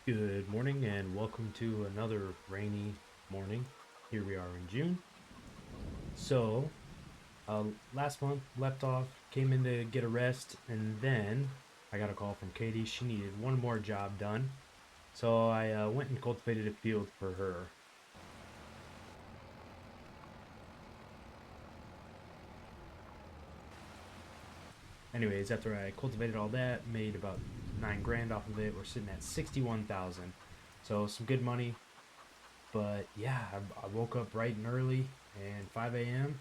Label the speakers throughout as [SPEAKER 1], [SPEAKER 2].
[SPEAKER 1] Good morning and welcome to another rainy morning. Here we are in June. So, last month left off, came in to get a rest, and then I got a call from Katie. She needed one more job done. So I went and cultivated a field for her. Anyways, after I cultivated all that, made about 9 grand off of it. We're sitting at 61,000. So some good money. But yeah, I woke up bright and early and 5 a.m.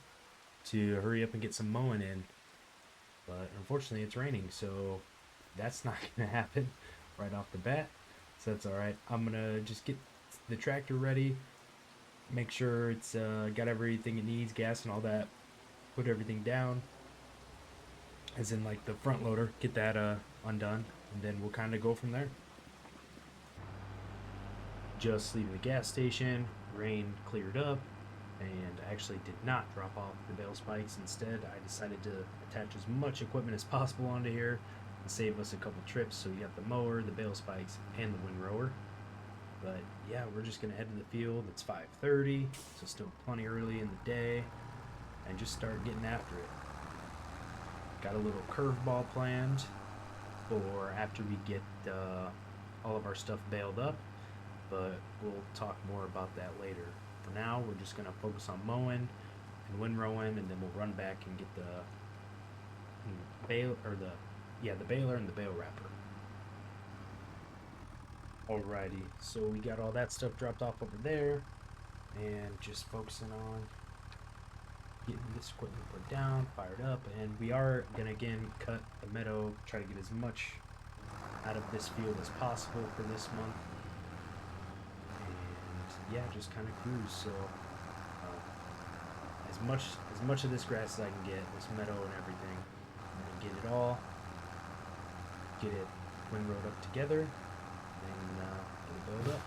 [SPEAKER 1] to hurry up and get some mowing in. But unfortunately, it's raining, so that's not going to happen right off the bat. So that's all right. I'm going to just get the tractor ready, make sure it's got everything it needs, gas and all that, put everything down, as in like the front loader, get that undone, and then we'll kind of go from there. Just leaving the gas station, rain cleared up, and I actually did not drop off the bale spikes. Instead, I decided to attach as much equipment as possible onto here and save us a couple trips. So you got the mower, the bale spikes, and the windrower. But yeah, we're just gonna head to the field. It's 5:30, so still plenty early in the day, and just start getting after it. Got a little curveball planned for after we get all of our stuff baled up, but we'll talk more about that later. For now, we're just gonna focus on mowing and windrowing, and then we'll run back and get the bale or the baler and the bale wrapper. Alrighty, so we got all that stuff dropped off over there, and just focusing on getting this equipment put down, fired up, and we are gonna again cut the meadow, try to get as much out of this field as possible for this month. Yeah, just kind of cruise. So as much of this grass as I can get, this meadow and everything, I'm gonna get it all, get it windrowed up together, and get it build up.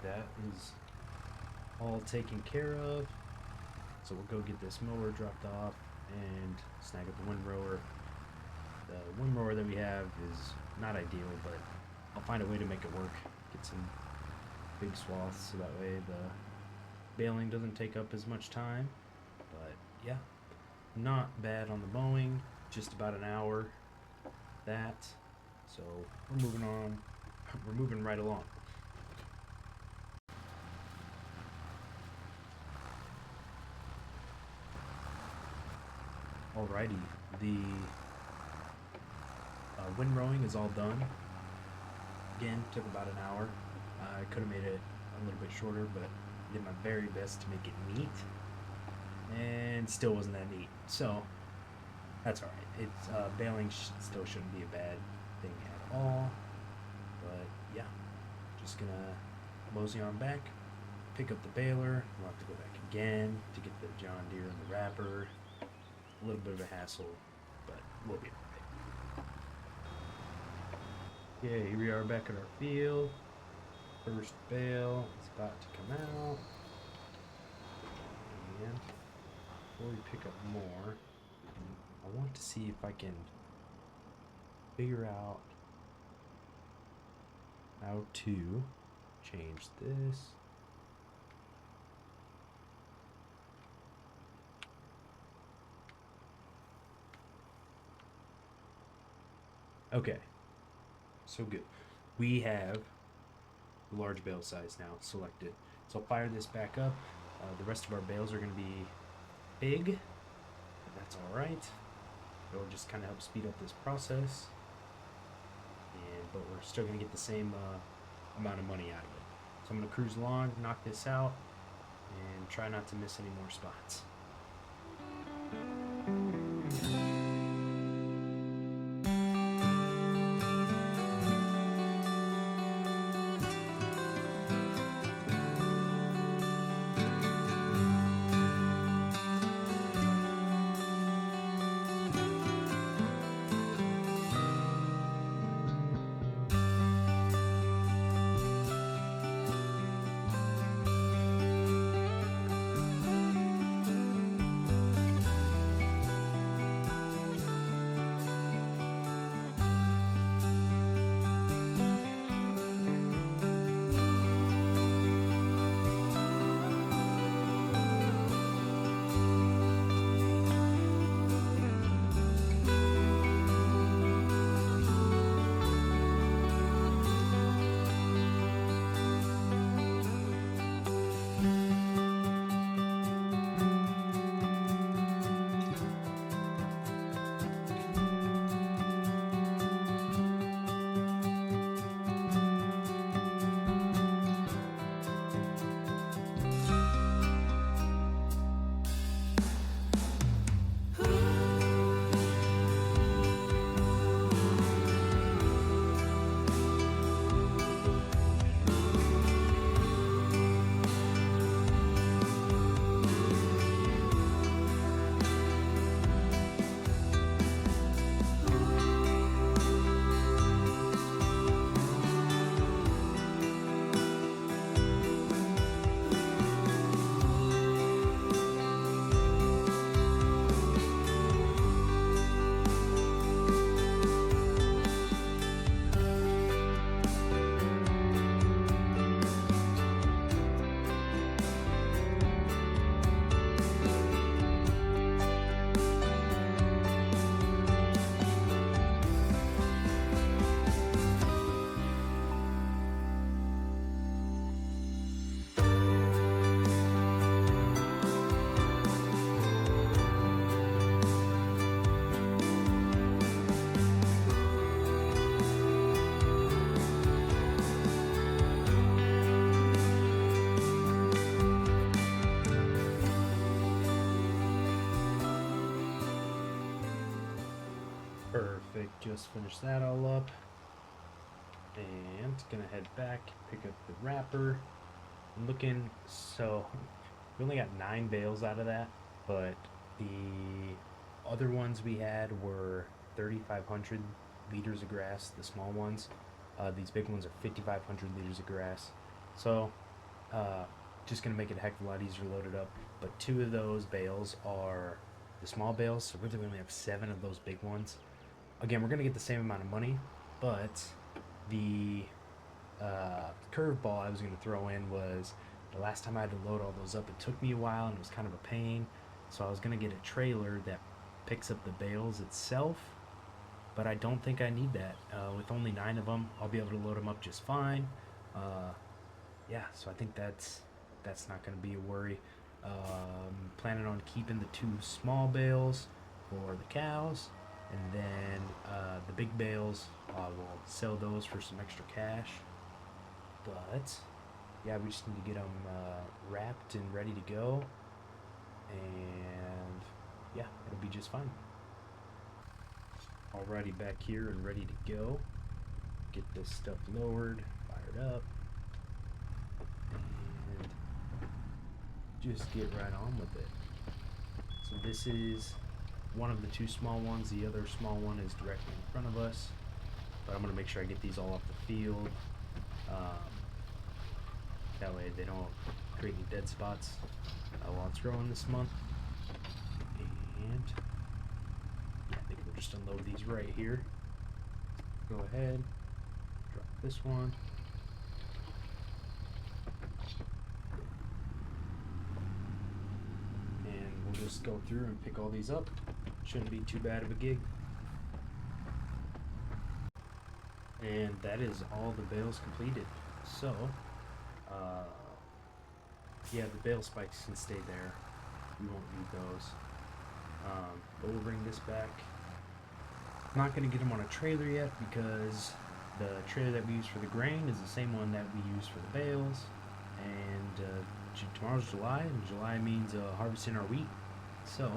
[SPEAKER 1] That is all taken care of. So we'll go get this mower dropped off and snag up the windrower. The windrower that we have is not ideal, but I'll find a way to make it work. Get some big swaths so that way the baling doesn't take up as much time. But yeah, not bad on the mowing, just about an hour that. So we're moving on, we're moving right along. Alrighty, the windrowing is all done. Again, took about an hour. I could have made it a little bit shorter, but I did my very best to make it neat, and still wasn't that neat. So that's all right. It's baling still shouldn't be a bad thing at all. But yeah, just gonna mosey on back, pick up the baler. We'll have to go back again to get the John Deere and the wrapper. A little bit of a hassle, but we'll be alright. Okay, here we are back at our field. First bale is about to come out. And before we pick up more, I want to see if I can figure out how to change this. Okay, so good. We have the large bale size now selected. So I'll fire this back up. The rest of our bales are going to be big, but that's all right. It'll just kind of help speed up this process. But we're still going to get the same amount of money out of it. So I'm going to cruise along, knock this out, and try not to miss any more spots. Perfect, just finished that all up. And gonna head back, pick up the wrapper. I'm looking, so we only got 9 bales out of that, but the other ones we had were 3,500 liters of grass, the small ones. These big ones are 5,500 liters of grass. So just gonna make it a heck of a lot easier to load it up. But 2 of those bales are the small bales, so really we only have 7 of those big ones. Again, we're gonna get the same amount of money, but the curveball I was going to throw in was the last time I had to load all those up, it took me a while and it was kind of a pain. So I was going to get a trailer that picks up the bales itself, but I don't think I need that. With only 9 of them, I'll be able to load them up just fine. Uh, yeah, so I think that's not going to be a worry. Planning on keeping the 2 small bales for the cows, and then the big bales, we'll sell those for some extra cash. But yeah, we just need to get them wrapped and ready to go, and yeah, it'll be just fine. Alrighty, back here and ready to go. Get this stuff lowered, fired up, and just get right on with it. So this is one of the 2 small ones. The other small one is directly in front of us, but I'm going to make sure I get these all off the field. That way they don't create any dead spots while it's growing this month. And yeah, I think we'll just unload these right here. Go ahead, drop this one. And we'll just go through and pick all these up. Shouldn't be too bad of a gig. And that is all the bales completed. So, yeah, the bale spikes can stay there. We won't need those. But we'll bring this back. I'm not going to get them on a trailer yet because the trailer that we use for the grain is the same one that we use for the bales. And tomorrow's July, and July means harvesting our wheat. So,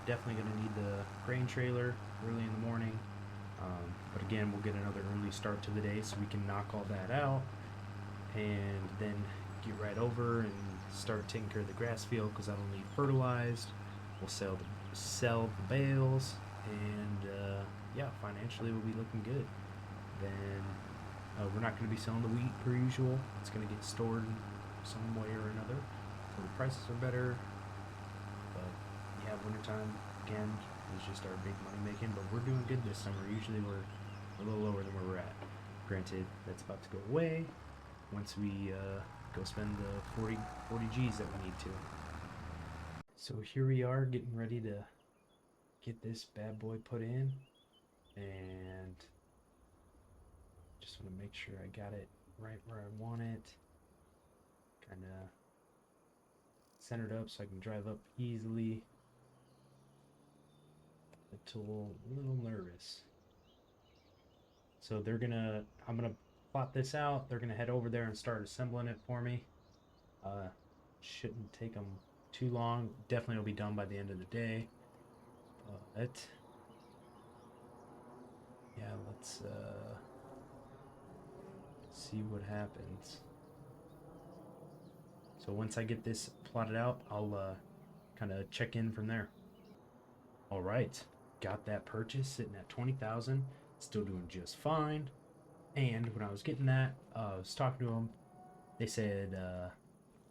[SPEAKER 1] definitely going to need the grain trailer early in the morning. But again, we'll get another early start to the day so we can knock all that out and then get right over and start taking care of the grass field because that'll need fertilized. We'll sell the bales, and yeah, financially we'll be looking good. Then we're not going to be selling the wheat per usual. It's going to get stored some way or another. So the prices are better. But yeah, wintertime again is just our big money making. But we're doing good this summer. Usually we're a little lower than where we're at. Granted, that's about to go away once we go spend the 40 G's that we need to. So here we are getting ready to get this bad boy put in, and just want to make sure I got it right where I want it, kind of centered up so I can drive up easily. A little nervous. So I'm gonna plot this out. They're gonna head over there and start assembling it for me. Shouldn't take them too long. Definitely will be done by the end of the day. But yeah, let's see what happens. So once I get this plotted out, I'll kind of check in from there. All right, got that purchase sitting at 20,000, still doing just fine. And when I was getting that, I was talking to them. They said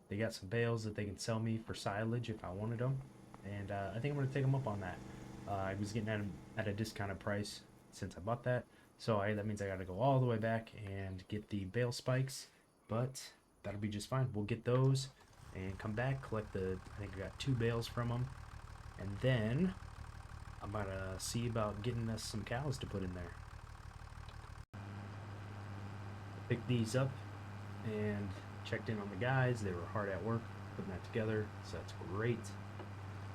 [SPEAKER 1] they got some bales that they can sell me for silage if I wanted them, and I think I'm gonna take them up on that. I was getting them at a discounted price since I bought that, so that means I got to go all the way back and get the bale spikes, but that'll be just fine. We'll get those and come back, collect I think I got 2 bales from them, and then I'm about to see about getting us some cows to put in there. Picked these up and checked in on the guys. They were hard at work putting that together, so that's great.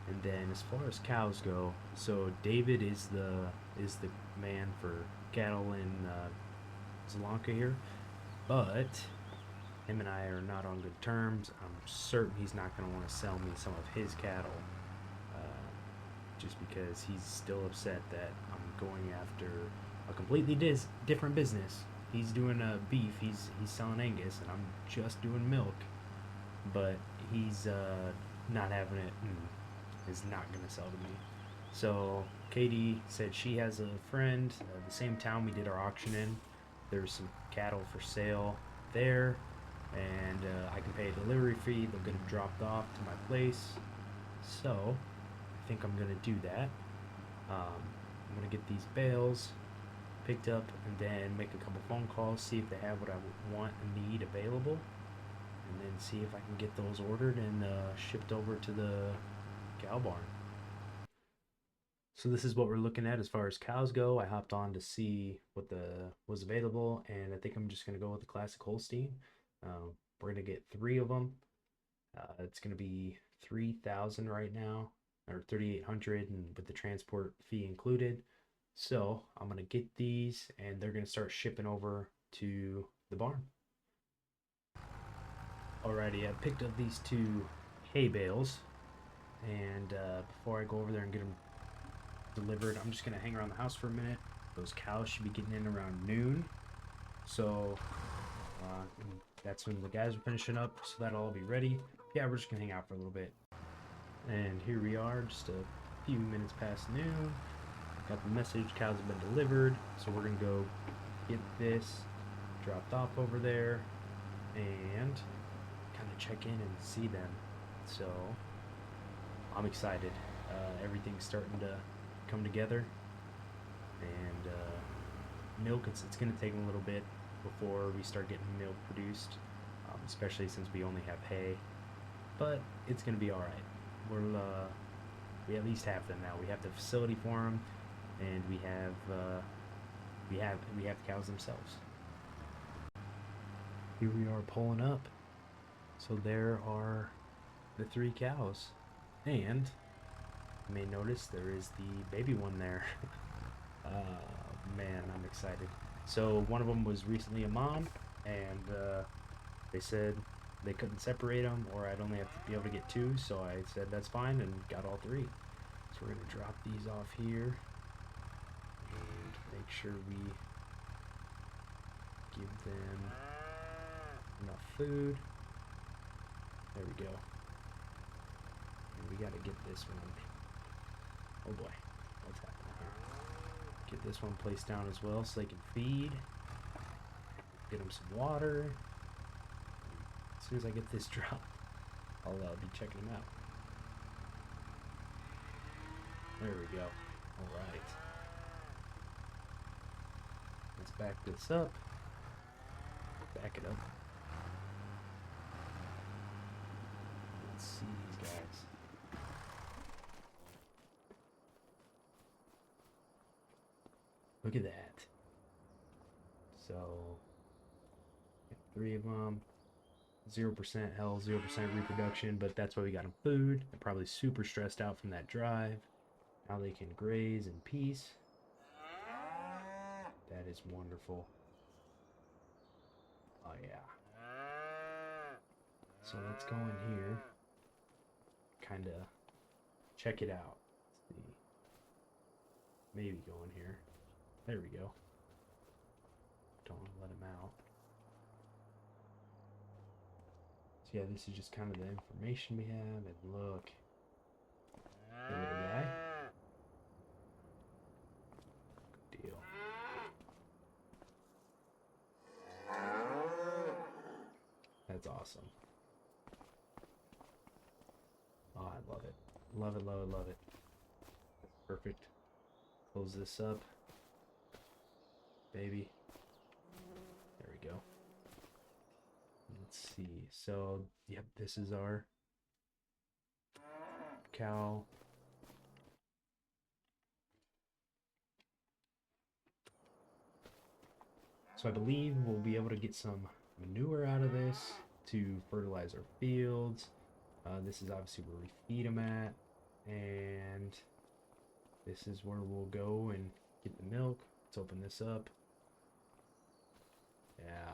[SPEAKER 1] And then as far as cows go, so David is the man for cattle in Zielonkan here, but him and I are not on good terms. I'm certain he's not going to want to sell me some of his cattle, just because he's still upset that I'm going after a completely different business. He's doing beef, he's selling Angus, and I'm just doing milk, but he's not having it and is not going to sell to me. So Katie said she has a friend, the same town we did our auction in. There's some cattle for sale there, and I can pay a delivery fee. They'll get them dropped off to my place. So I think I'm going to do that. I'm going to get these bales picked up, and then make a couple phone calls, see if they have what I want and need available, and then see if I can get those ordered and shipped over to the cow barn. So this is what we're looking at as far as cows go. I hopped on to see what was available, and I think I'm just gonna go with the classic Holstein. We're gonna get 3 of them. It's gonna be 3,000 right now, or 3,800, and with the transport fee included. So I'm gonna get these, and they're gonna start shipping over to the barn. Alrighty, I picked up these 2 hay bales, and before I go over there and get them delivered, I'm just gonna hang around the house for a minute. Those cows should be getting in around noon, so that's when the guys are finishing up, so that'll all be ready. Yeah, we're just gonna hang out for a little bit. And here we are, just a few minutes past noon. Got the message, cows have been delivered, so we're gonna go get this dropped off over there and kind of check in and see them. So I'm excited. Everything's starting to come together, and milk, it's going to take a little bit before we start getting milk produced, especially since we only have hay, but it's going to be all right. We at least have them now. We have the facility for them, and we have the cows themselves. Here we are pulling up. So there are the 3 cows, and you may notice there is the baby one there. Man, I'm excited. So one of them was recently a mom, and they said they couldn't separate them, or I'd only have to be able to get 2, so I said that's fine and got all 3. So we're gonna drop these off here and make sure we give them enough food. There we go. And we gotta get this one. Oh boy, what's happening here? Get this one placed down as well so they can feed. Get them some water. As soon as I get this dropped, I'll be checking them out. There we go. Alright. Let's back this up. Back it up. Let's see these guys. Look at that. So, 3 of them. 0% health, 0% reproduction, but that's why we got them food. They're probably super stressed out from that drive. Now they can graze in peace. That is wonderful. Oh yeah. So let's go in here. Kind of check it out. Let's see. Maybe go in here. There we go. Don't want to let him out. So yeah, this is just kind of the information we have. And look. Hey, little guy. Good deal. That's awesome. Oh, I love it. Love it, love it, love it. Perfect. Close this up. Baby. There we go. Let's see. So, yep, this is our cow. So I believe we'll be able to get some manure out of this to fertilize our fields. This is obviously where we feed them at, and this is where we'll go and get the milk. Let's open this up. Yeah,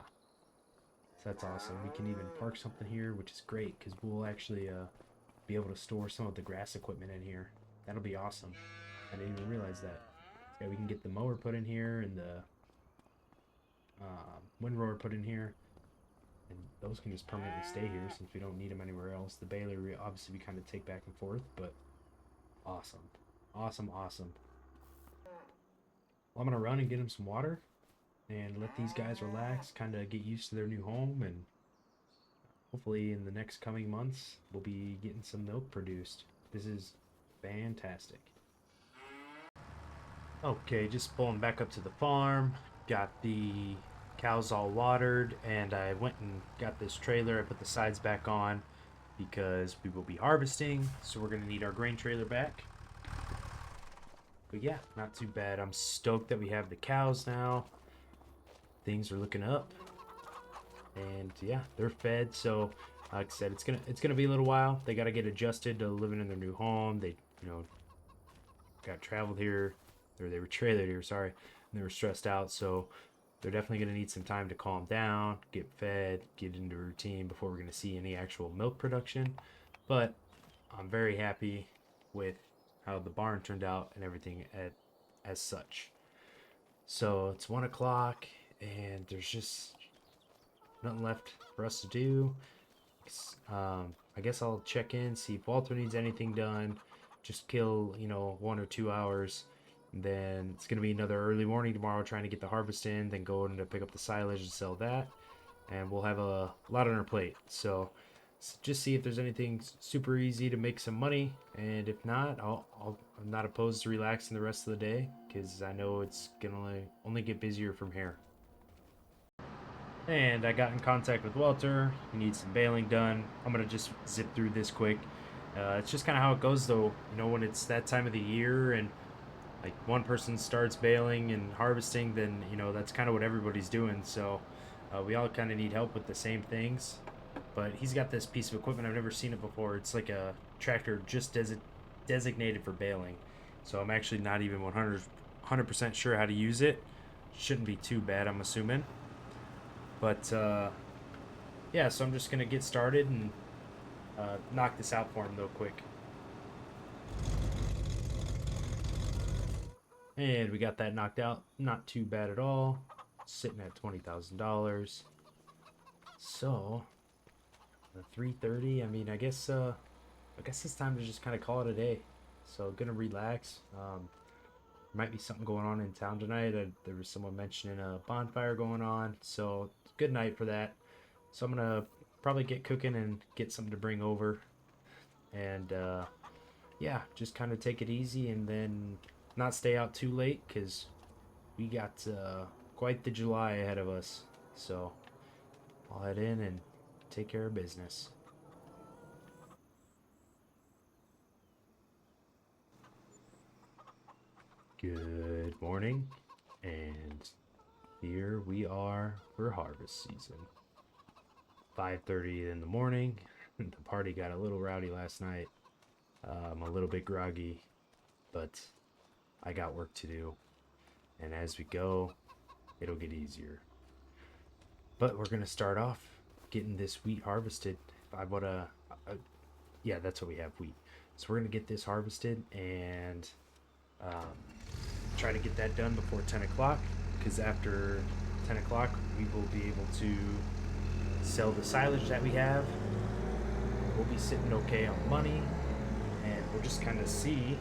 [SPEAKER 1] so that's awesome. We can even park something here, which is great because we'll actually be able to store some of the grass equipment in here. That'll be awesome. I didn't even realize that. So yeah, we can get the mower put in here and the windrower put in here, and those can just permanently stay here since we don't need them anywhere else. The baler, obviously, we kind of take back and forth, but awesome. Awesome, awesome. Well, I'm going to run and get them some water and let these guys relax, kind of get used to their new home, and hopefully in the next coming months, we'll be getting some milk produced. This is fantastic. Okay, just pulling back up to the farm. Got the cows all watered, and I went and got this trailer. I put the sides back on because we will be harvesting, so we're gonna need our grain trailer back. But yeah, not too bad. I'm stoked that we have the cows now. Things are looking up, and yeah, they're fed. So, like I said, it's gonna be a little while. They gotta get adjusted to living in their new home. They, you know, got traveled here, or they were trailered here, sorry, and they were stressed out. So they're definitely going to need some time to calm down, get fed, get into routine before we're going to see any actual milk production. But I'm very happy with how the barn turned out and everything as such. So it's 1 o'clock, and there's just nothing left for us to do. I guess I'll check in, see if Walter needs anything done. Just kill, 1 or 2 hours. And then it's gonna be another early morning tomorrow trying to get the harvest in, then go in to pick up the silage and sell that. And we'll have a lot on our plate. So just see if there's anything super easy to make some money. And if not, I'm not opposed to relaxing the rest of the day because I know it's gonna only get busier from here. And I got in contact with Walter. He needs some baling done. I'm gonna just zip through this quick. It's just kind of how it goes, though. When it's that time of the year and like one person starts baling and harvesting, then that's kind of what everybody's doing. So we all kind of need help with the same things. But he's got this piece of equipment. I've never seen it before. It's like a tractor just designated for baling. So I'm actually not even 100% sure how to use it. Shouldn't be too bad, I'm assuming. But yeah, so I'm just gonna get started and knock this out for him real quick. And we got that knocked out. Not too bad at all. Sitting at $20,000. So, 3:30. I mean, I guess it's time to just kind of call it a day. So, gonna relax. Might be something going on in town tonight. There was someone mentioning a bonfire going on. So, good night for that. So, I'm gonna probably get cooking and get something to bring over. And yeah, just kind of take it easy and then not stay out too late because we got quite the July ahead of us. So I'll head in and take care of business. Good morning, and here we are for harvest season. 5:30 in the morning. The party got a little rowdy last night. I'm a little bit groggy, but I got work to do. And as we go, it'll get easier. But we're gonna start off getting this wheat harvested. I wanna, yeah, that's what we have, wheat. So we're gonna get this harvested and um, try to get that done before 10 o'clock. Because after 10 o'clock, we will be able to sell the silage that we have. We'll be sitting okay on money, and we'll just kind of see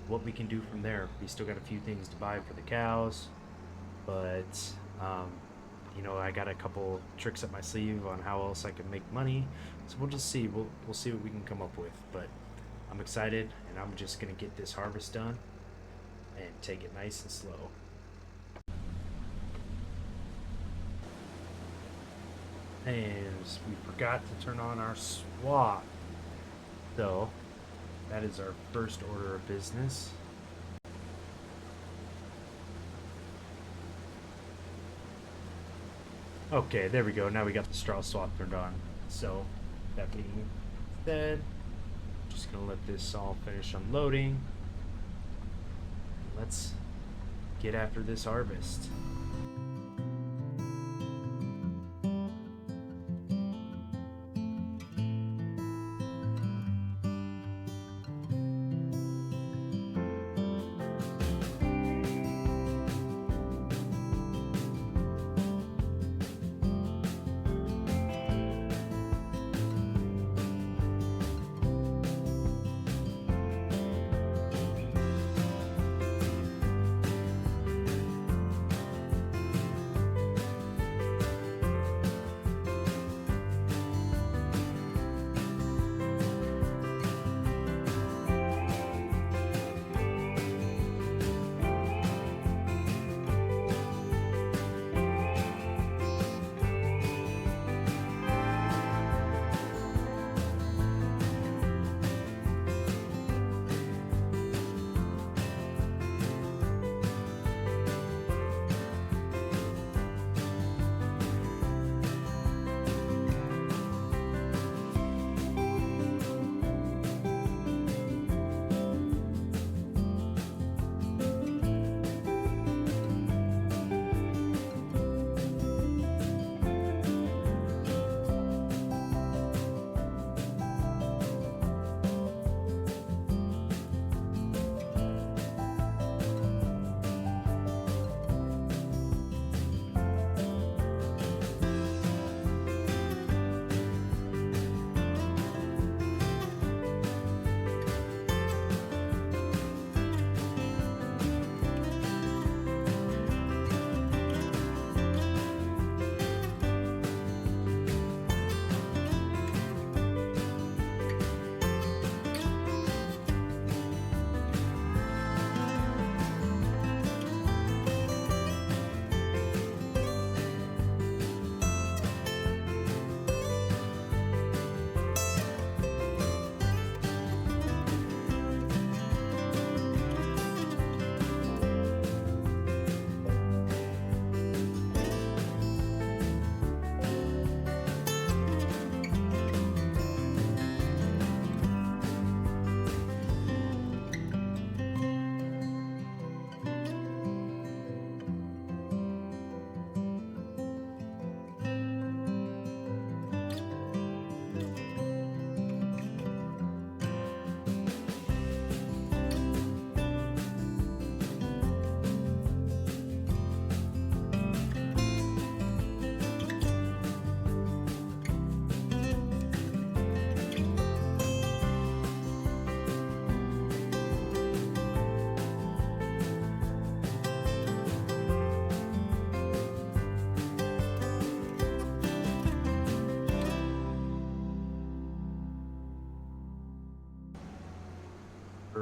[SPEAKER 1] what we can do from there. We still got a few things to buy for the cows, but I got a couple tricks up my sleeve on how else I can make money. So we'll just see. We'll see what we can come up with. But I'm excited, and I'm just gonna get this harvest done and take it nice and slow. And we forgot to turn on our swap. So that is our first order of business. Okay, there we go. Now we got the straw swap turned on. So that being said, just gonna let this all finish unloading. Let's get after this harvest.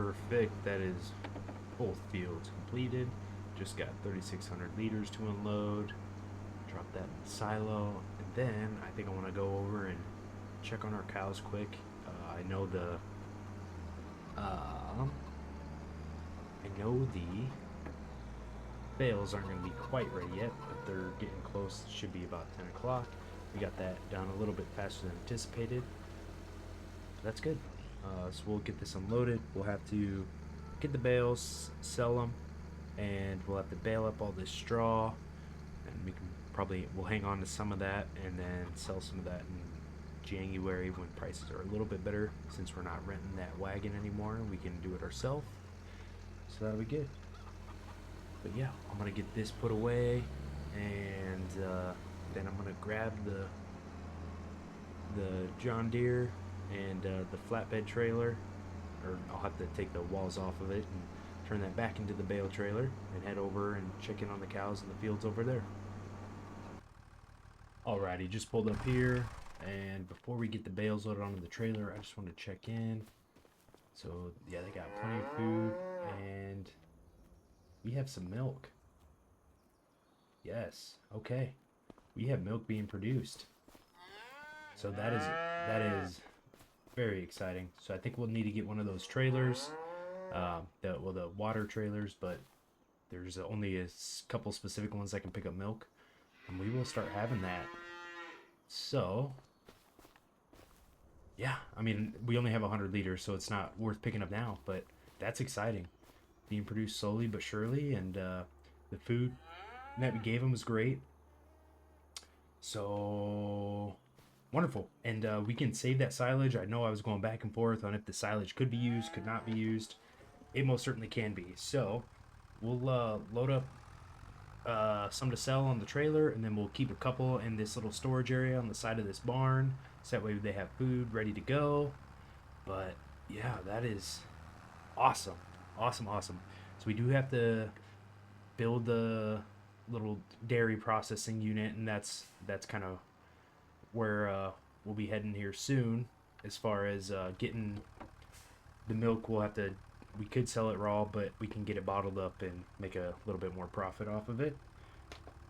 [SPEAKER 1] Perfect. That is both fields completed. Just got 3,600 liters to unload. Drop that in the silo. And then I think I want to go over and check on our cows quick. I know the bales aren't going to be quite ready yet, but they're getting close. It should be about 10 o'clock. We got that done a little bit faster than anticipated. That's good. So we'll get this unloaded. We'll have to get the bales, sell them, and we'll have to bale up all this straw, and we'll hang on to some of that and then sell some of that in January when prices are a little bit better. Since we're not renting that wagon anymore, we can do it ourselves. So that'll be good. But yeah, I'm gonna get this put away, and then I'm gonna grab the John Deere and the flatbed trailer, or I'll have to take the walls off of it and turn that back into the bale trailer and head over and check in on the cows in the fields over there. Alrighty, just pulled up here, and before we get the bales loaded onto the trailer, I just want to check in. So yeah, they got plenty of food, and we have some milk. Yes, okay. We have milk being produced. So that is very exciting. So I think we'll need to get one of those trailers, the water trailers, but there's only a couple specific ones that can pick up milk, and we will start having that. So yeah, I mean, we only have 100 liters, so it's not worth picking up now, but that's exciting. Being produced slowly but surely, and the food that we gave them was great. So wonderful. And we can save that silage. I know I was going back and forth on if the silage could be used, could not be used. It most certainly can be. So we'll load up some to sell on the trailer, and then we'll keep a couple in this little storage area on the side of this barn. So that way they have food ready to go. But yeah, that is awesome. Awesome, awesome. So we do have to build the little dairy processing unit, and that's kind of where we'll be heading here soon. As far as getting the milk, we could sell it raw, but we can get it bottled up and make a little bit more profit off of it.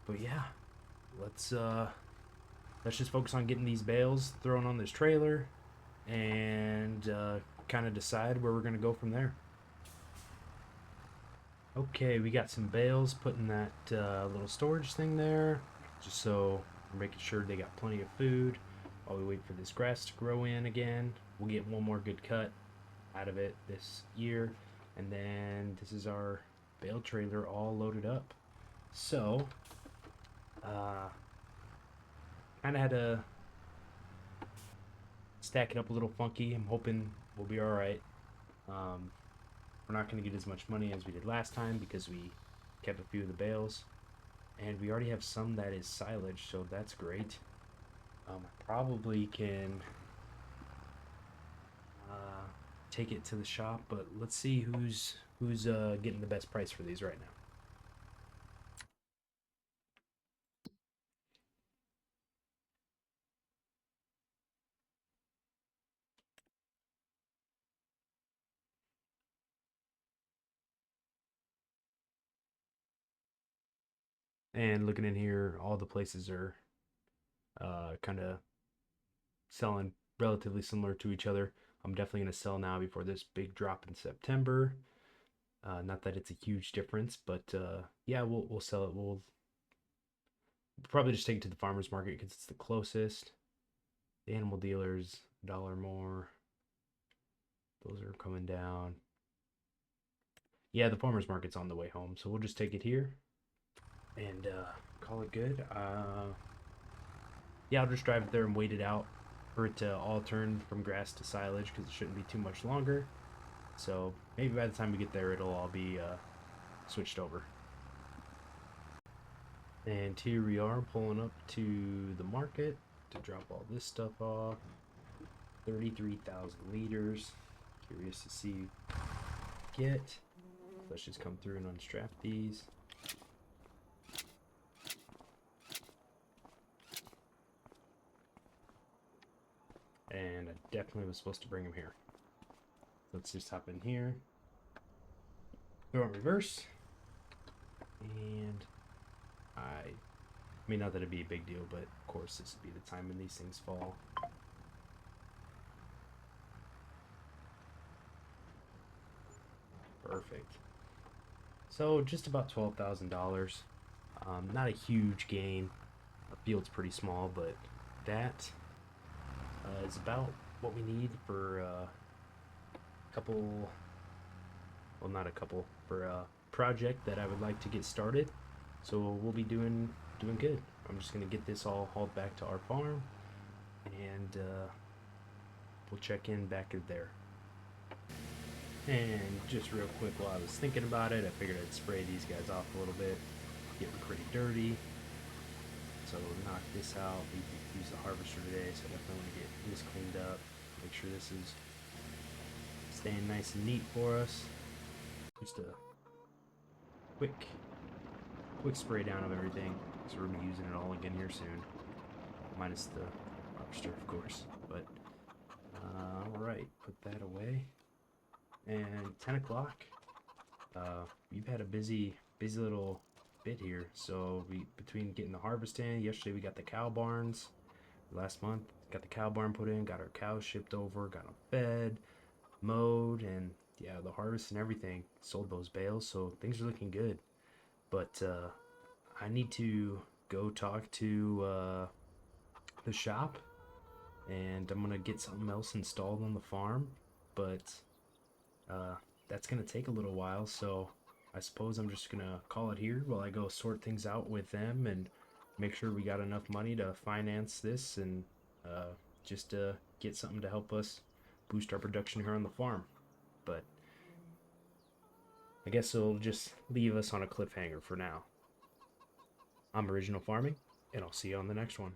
[SPEAKER 1] But yeah, let's just focus on getting these bales thrown on this trailer, and kind of decide where we're gonna go from there. Okay, we got some bales put in that little storage thing there, just so we're making sure they got plenty of food while we wait for this grass to grow in again. We'll get one more good cut out of it this year, and then this is our bale trailer all loaded up. So, kind of had to stack it up a little funky. I'm hoping we'll be all right. We're not going to get as much money as we did last time because we kept a few of the bales, and we already have some that is silage, so that's great. I probably can take it to the shop, but let's see who's getting the best price for these right now. And looking in here, all the places are kind of selling relatively similar to each other. I'm definitely going to sell now before this big drop in September. Not that it's a huge difference, but yeah, we'll sell it. We'll probably just take it to the farmer's market because it's the closest. The animal dealers, $1 more. Those are coming down. Yeah, the farmer's market's on the way home, so we'll just take it here and call it good. Yeah, I'll just drive it there and wait it out for it to all turn from grass to silage because it shouldn't be too much longer. So maybe by the time we get there, it'll all be switched over. And here we are pulling up to the market to drop all this stuff off. 33,000 liters. Curious to see get. Let's just come through and unstrap these. And I definitely was supposed to bring them here. Let's just hop in here. Go in reverse. And I mean, not that it'd be a big deal, but of course this would be the time when these things fall. Perfect. So just about $12,000. Not a huge gain. Our field's pretty small, but that is about what we need for a couple. Well, not a couple, for a project that I would like to get started. So we'll be doing good. I'm just gonna get this all hauled back to our farm, and we'll check in back at there. And just real quick, while I was thinking about it, I figured I'd spray these guys off a little bit. Getting pretty dirty. So knock this out. We use the harvester today, so I definitely want to get this cleaned up. Make sure this is staying nice and neat for us. Just a quick spray down of everything. So we're gonna be using it all again here soon. Minus the harvester, of course. But alright, put that away. And 10 o'clock. We've had a busy little bit here. So between getting the harvest in, yesterday we got the cow barns. Last month got the cow barn put in, got our cows shipped over, got them fed, mowed, and yeah, the harvest and everything. Sold those bales, so things are looking good. But I need to go talk to the shop, and I'm gonna get something else installed on the farm. But that's gonna take a little while, so I suppose I'm just gonna call it here while I go sort things out with them and make sure we got enough money to finance this and just get something to help us boost our production here on the farm. But I guess it'll just leave us on a cliffhanger for now. I'm Original Farming, and I'll see you on the next one.